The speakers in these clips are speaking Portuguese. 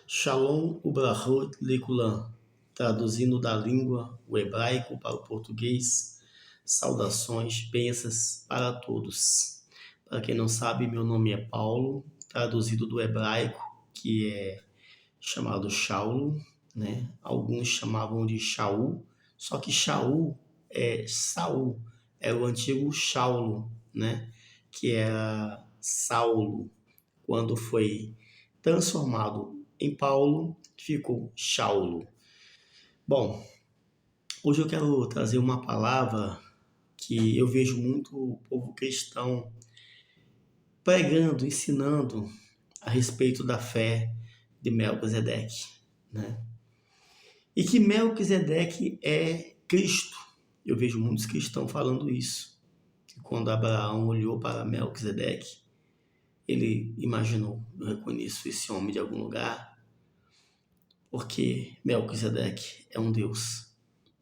Shalom Ubrahot Lekulam, traduzindo da língua o hebraico para o português, saudações, bênçãos para todos. Para quem não sabe, meu nome é Paulo, traduzido do hebraico, que é chamado Shaulo, né? Alguns chamavam de Shaul, só que Shaul é Saul, é o antigo Shaulo, né? Que era Saulo, quando foi transformado em Paulo, ficou Shaulo. Bom, hoje eu quero trazer uma palavra que eu vejo muito o povo cristão pregando, ensinando a respeito da fé de Melquisedeque, né? E que Melquisedeque é Cristo. Eu vejo muitos cristãos falando isso, que quando Abraão olhou para Melquisedeque, ele imaginou: eu reconheço esse homem de algum lugar, porque Melquisedeque é um Deus,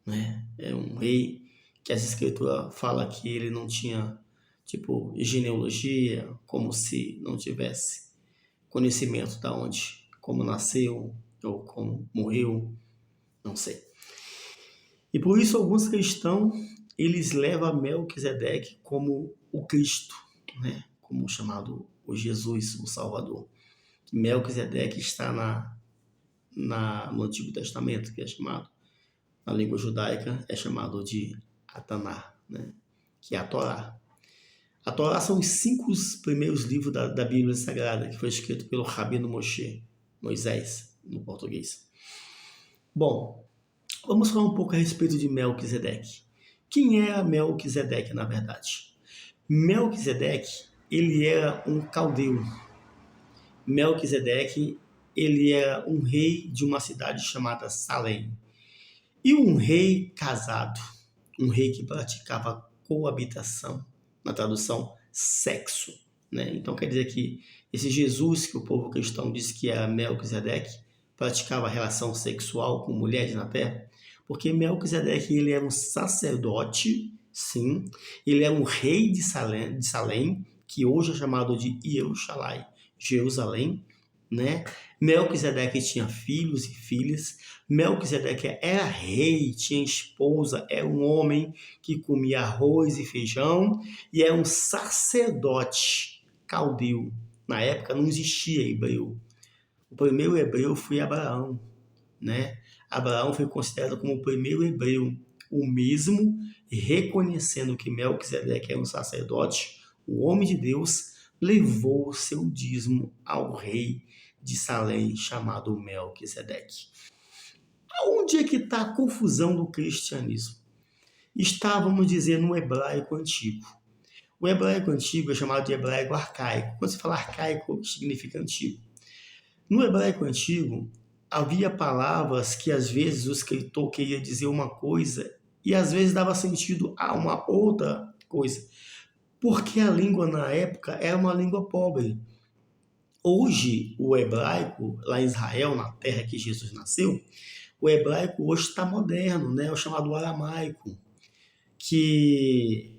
né? É um rei que as escrituras falam que ele não tinha, genealogia, como se não tivesse conhecimento de onde, como nasceu ou como morreu, não sei. E por isso alguns cristãos, eles levam Melquisedeque como o Cristo, né? Como chamado o Jesus, o Salvador. Melquisedeque está no Antigo Testamento, que é chamado, na língua judaica, é chamado de Ataná, né? Que é a Torá. A Torá são os 5 primeiros livros da Bíblia Sagrada, que foi escrito pelo Rabino Moshe, Moisés, no português. Bom, vamos falar um pouco a respeito de Melquisedeque. Quem era Melquisedeque, na verdade? Melquisedeque, ele era um caldeu. Melquisedeque, ele era um rei de uma cidade chamada Salém. E um rei casado, um rei que praticava coabitação, na tradução, sexo, né? Então quer dizer que esse Jesus que o povo cristão diz que era Melquisedeque, praticava relação sexual com mulheres na terra, porque Melquisedeque, ele era um sacerdote, sim, ele era um rei de Salém, que hoje é chamado de Jerusalém, né? Melquisedeque tinha filhos e filhas. Melquisedeque era rei, tinha esposa, era um homem que comia arroz e feijão e era um sacerdote caldeu. Na época não existia hebreu. O primeiro hebreu foi Abraão, né? Abraão foi considerado como o primeiro hebreu, o mesmo reconhecendo que Melquisedeque era um sacerdote, o homem de Deus levou o seu dízimo ao rei de Salém, chamado Melquisedeque. Aonde é que está a confusão do cristianismo? Está, vamos dizer, no hebraico antigo. O hebraico antigo é chamado de hebraico arcaico. Quando se fala arcaico, significa antigo. No hebraico antigo, havia palavras que às vezes o escritor queria dizer uma coisa e às vezes dava sentido a uma outra coisa, porque a língua na época era uma língua pobre. Hoje, o hebraico, lá em Israel, na terra que Jesus nasceu, o hebraico hoje está moderno, né? O chamado aramaico, que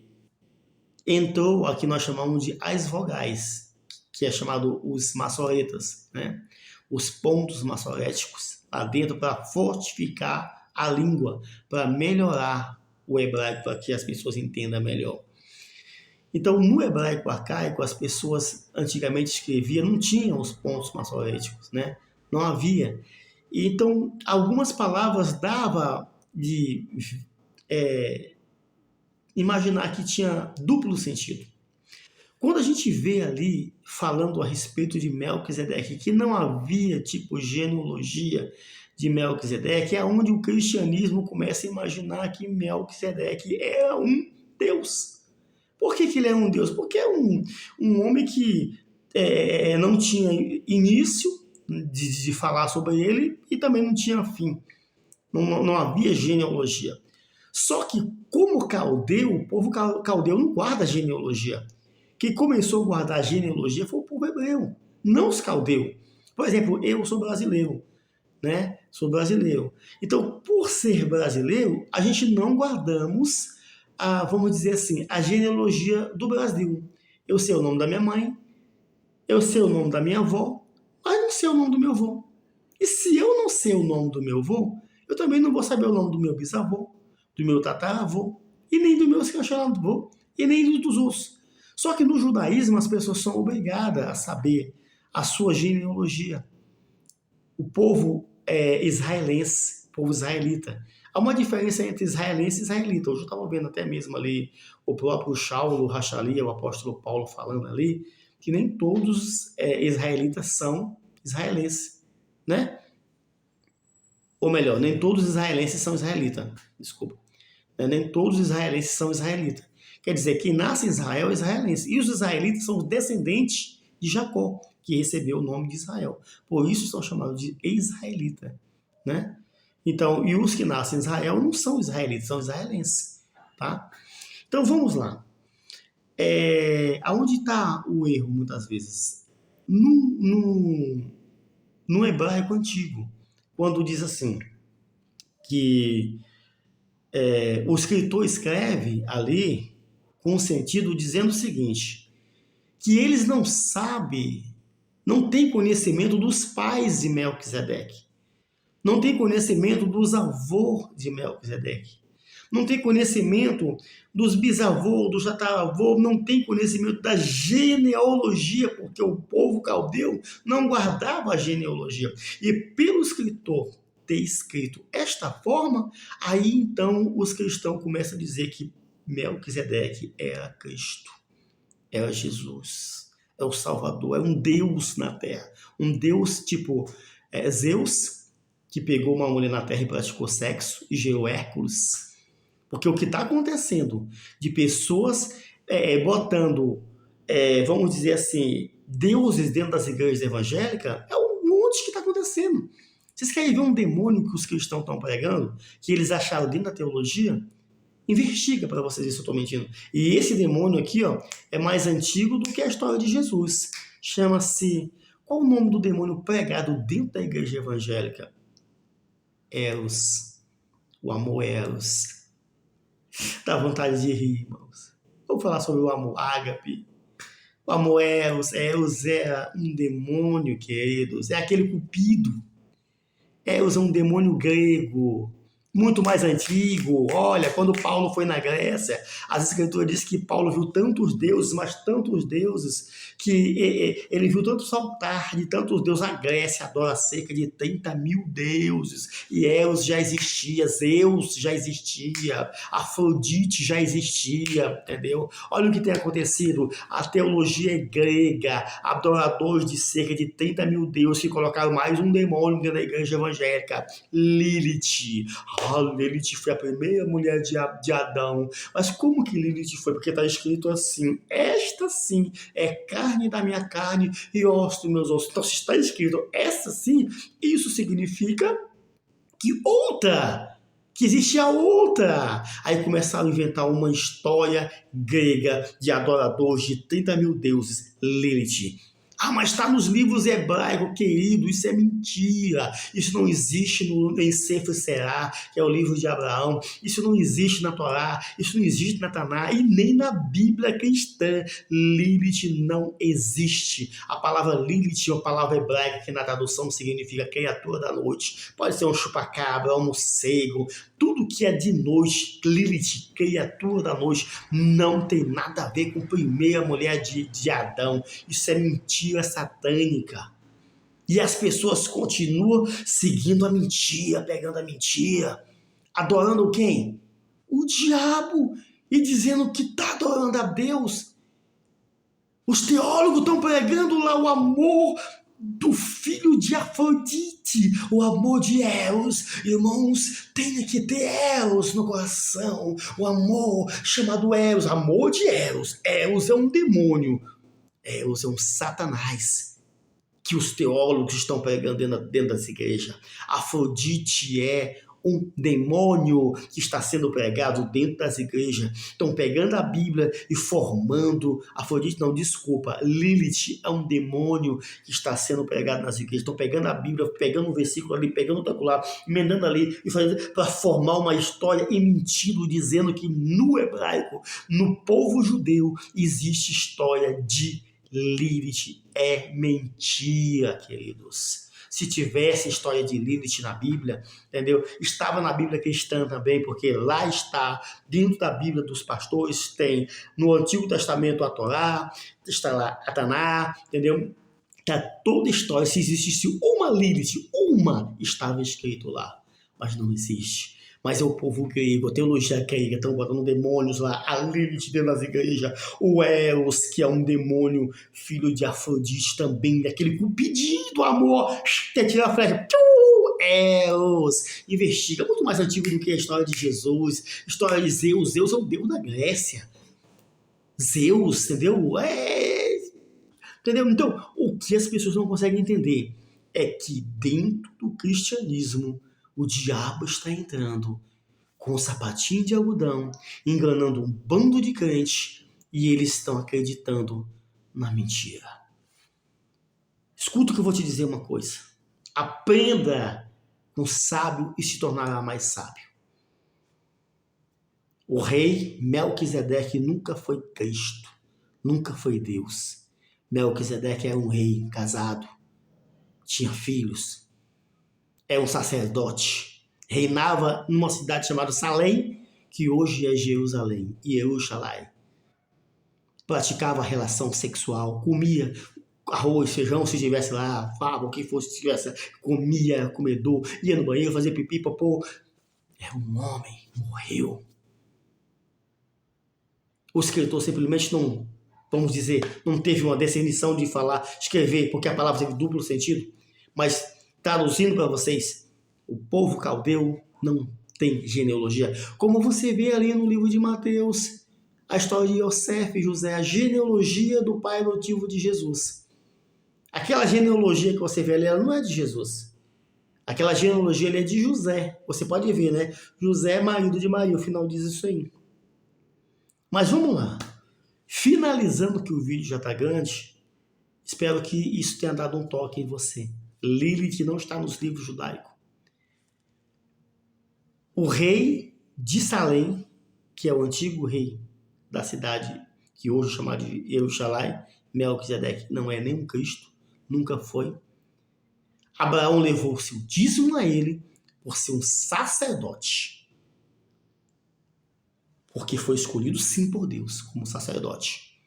entrou, aqui nós chamamos de as vogais, que é chamado os maçoretas, né? Os pontos maçoréticos lá dentro para fortificar a língua, para melhorar o hebraico, para que as pessoas entendam melhor. Então, no hebraico arcaico, as pessoas antigamente escreviam, não tinham os pontos maçoréticos, né? Não havia. Então, algumas palavras dava de imaginar que tinha duplo sentido. Quando a gente vê ali, falando a respeito de Melquisedeque, que não havia genealogia de Melquisedeque, é onde o cristianismo começa a imaginar que Melquisedeque era um Deus. Por que ele é um Deus? Porque é um homem que não tinha início de falar sobre ele e também não tinha fim. Não havia genealogia. Só que, como caldeu, o povo caldeu não guarda genealogia. Quem começou a guardar genealogia foi o povo hebreu, não os caldeus. Por exemplo, eu sou brasileiro, né? Sou brasileiro. Então, por ser brasileiro, a gente não guardamos vamos dizer assim, a genealogia do Brasil. Eu sei o nome da minha mãe, eu sei o nome da minha avó, mas não sei o nome do meu avô. E se eu não sei o nome do meu avô, eu também não vou saber o nome do meu bisavô, do meu tataravô, e nem do meu avô, e nem dos outros. Só que no judaísmo as pessoas são obrigadas a saber a sua genealogia. O povo israelense, o povo israelita. Há uma diferença entre israelense e israelita. Hoje eu estava vendo até mesmo ali o próprio Saulo Rachalia, o apóstolo Paulo falando ali, que nem todos israelitas são israelenses, né? Ou melhor, nem todos os israelenses são israelitas. Desculpa. Nem todos os israelenses são israelitas. Quer dizer, quem nasce em Israel é israelense. E os israelitas são os descendentes de Jacó, que recebeu o nome de Israel. Por isso são chamados de israelita, né? Então, e os que nascem em Israel não são israelitas, são israelenses, tá? Então, vamos lá. Aonde está o erro, muitas vezes? No hebraico antigo, quando diz assim, que o escritor escreve ali com o sentido dizendo o seguinte, que eles não sabem, não têm conhecimento dos pais de Melquisedeque, não tem conhecimento dos avós de Melquisedeque, não tem conhecimento dos bisavôs, dos tataravôs, não tem conhecimento da genealogia, porque o povo caldeu não guardava a genealogia. E pelo escritor ter escrito esta forma, aí então os cristãos começam a dizer que Melquisedeque era Cristo, era Jesus, é o Salvador, é um Deus na terra, um Deus tipo Zeus, que pegou uma mulher na terra e praticou sexo e gerou Hércules. Porque o que está acontecendo de pessoas botando, vamos dizer assim, deuses dentro das igrejas evangélicas, é um monte que está acontecendo. Vocês querem ver um demônio que os cristãos estão pregando, que eles acharam dentro da teologia? Investiga para vocês ver se eu estou mentindo. E esse demônio aqui, ó, é mais antigo do que a história de Jesus. Chama-se... Qual o nome do demônio pregado dentro da igreja evangélica? Eros. O amor Eros. Dá vontade de rir, irmãos. Vamos falar sobre o amor ágape. O amor Eros. Eros era um demônio, queridos. É aquele cupido. Eros é um demônio grego, muito mais antigo. Olha, quando Paulo foi na Grécia, as escrituras dizem que Paulo viu tantos deuses, mas tantos deuses, que ele viu tantos altares de tantos deuses. A Grécia adora cerca de 30 mil deuses. E Eros já existia, Zeus já existia, Afrodite já existia, entendeu? Olha o que tem acontecido. A teologia grega, adoradores de cerca de 30 mil deuses, que colocaram mais um demônio dentro da igreja evangélica, Lilith. Lilith foi a primeira mulher de Adão. Mas como que Lilith foi? Porque está escrito assim, esta sim é carne da minha carne e osso dos meus ossos. Então, se está escrito essa sim, isso significa que existe a outra. Aí começaram a inventar uma história grega de adoradores de 30 mil deuses, Lilith. Ah, mas está nos livros hebraicos, querido, isso é mentira. Isso não existe em Sefer Será, que é o livro de Abraão. Isso não existe na Torá, isso não existe na Taná e nem na Bíblia cristã. Lilith não existe. A palavra Lilith é uma palavra hebraica que na tradução significa criatura da noite. Pode ser um chupacabra, um morcego, tudo que é de noite. Lilith, criatura da noite, não tem nada a ver com a primeira mulher de Adão. Isso é mentira satânica. E as pessoas continuam seguindo a mentira, pegando a mentira, adorando quem? O diabo, e dizendo que está adorando a Deus. Os teólogos estão pregando lá o amor do filho de Afrodite, o amor de Eros. Irmãos, tem que ter Eros no coração, o amor chamado Eros, amor de Eros. Eros é um demônio, Eros é um Satanás, que os teólogos estão pregando dentro dessa igreja. Afrodite é um demônio que está sendo pregado dentro das igrejas. Estão pegando a Bíblia e formando... Afrodite, não, desculpa. Lilith é um demônio que está sendo pregado nas igrejas. Estão pegando a Bíblia, pegando um versículo ali, pegando outro lá, emendando ali, e fazendo para formar uma história e mentindo, dizendo que no hebraico, no povo judeu, existe história de Lilith. É mentira, queridos. se tivesse história de Lilith na Bíblia, entendeu? Estava na Bíblia cristã também, porque lá está, dentro da Bíblia dos pastores, tem no Antigo Testamento a Torá, está lá a Taná, entendeu? Tá toda a história, se existisse uma Lilith, estava escrito lá, mas não existe. Mas é o povo grego, a teologia grega, estão botando demônios lá, a Lilith dentro das igrejas, o Eros, que é um demônio filho de Afrodite também, daquele cupidinho do amor, que tira a flecha, Eros, investiga, muito mais antigo do que a história de Jesus, história de Zeus. Zeus é o deus da Grécia, Zeus, entendeu? Entendeu? Então, o que as pessoas não conseguem entender é que dentro do cristianismo, o diabo está entrando com um sapatinho de algodão, enganando um bando de crentes, e eles estão acreditando na mentira. Escuta que eu vou te dizer uma coisa. Aprenda com o sábio e se tornará mais sábio. O rei Melquisedeque nunca foi Cristo, nunca foi Deus. Melquisedeque era um rei casado, tinha filhos, era um sacerdote, reinava numa cidade chamada Salém, que hoje é Jerusalém, Jerusalém. Praticava relação sexual, comia arroz, feijão, se tivesse lá, fava, o que fosse, se tivesse, comia, comedor, ia no banheiro, fazia pipi, popô. Era um homem, morreu. O escritor simplesmente não, vamos dizer, não teve uma discernição de falar, escrever, porque a palavra teve duplo sentido, mas traduzindo para vocês, o povo caldeu não tem genealogia. Como você vê ali no livro de Mateus, a história de Yosef e José, a genealogia do pai adotivo de Jesus. Aquela genealogia que você vê ali, ela não é de Jesus. Aquela genealogia ali é de José. Você pode ver, né? José é marido de Maria, o final diz isso aí. Mas vamos lá. Finalizando que o vídeo já está grande, espero que isso tenha dado um toque em você. Lilith não está nos livros judaicos. O rei de Salém, que é o antigo rei da cidade que hoje é chamada de Jerusalém, Melquisedeque, não é nem um Cristo, nunca foi. Abraão levou o seu dízimo a ele por ser um sacerdote. Porque foi escolhido sim por Deus como sacerdote,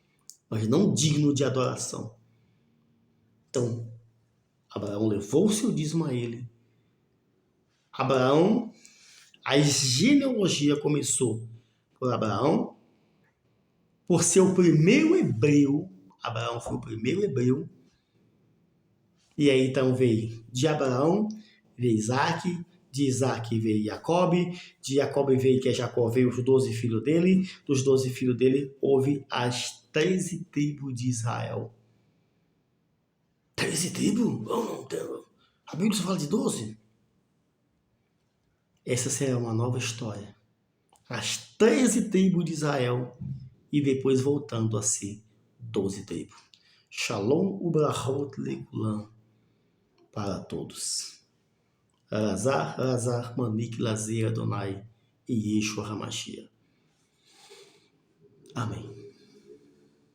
mas não digno de adoração. Então, Abraão levou o seu dízimo a ele. Abraão, a genealogia começou por Abraão, por ser o primeiro hebreu. Abraão foi o primeiro hebreu. E aí então veio de Abraão, veio Isaac, de Isaac veio Jacob, de Jacob veio, que é Jacó, veio os 12 filhos dele, dos 12 filhos dele houve as 13 tribos de Israel. 13 tribos? A Bíblia só fala de 12? Essa será uma nova história. As 13 tribos de Israel e depois voltando a ser 12 tribos. Shalom ubrachot lekulam para todos. Razar, Manik, Lazer, Adonai e Yeshua HaMashiach. Amém.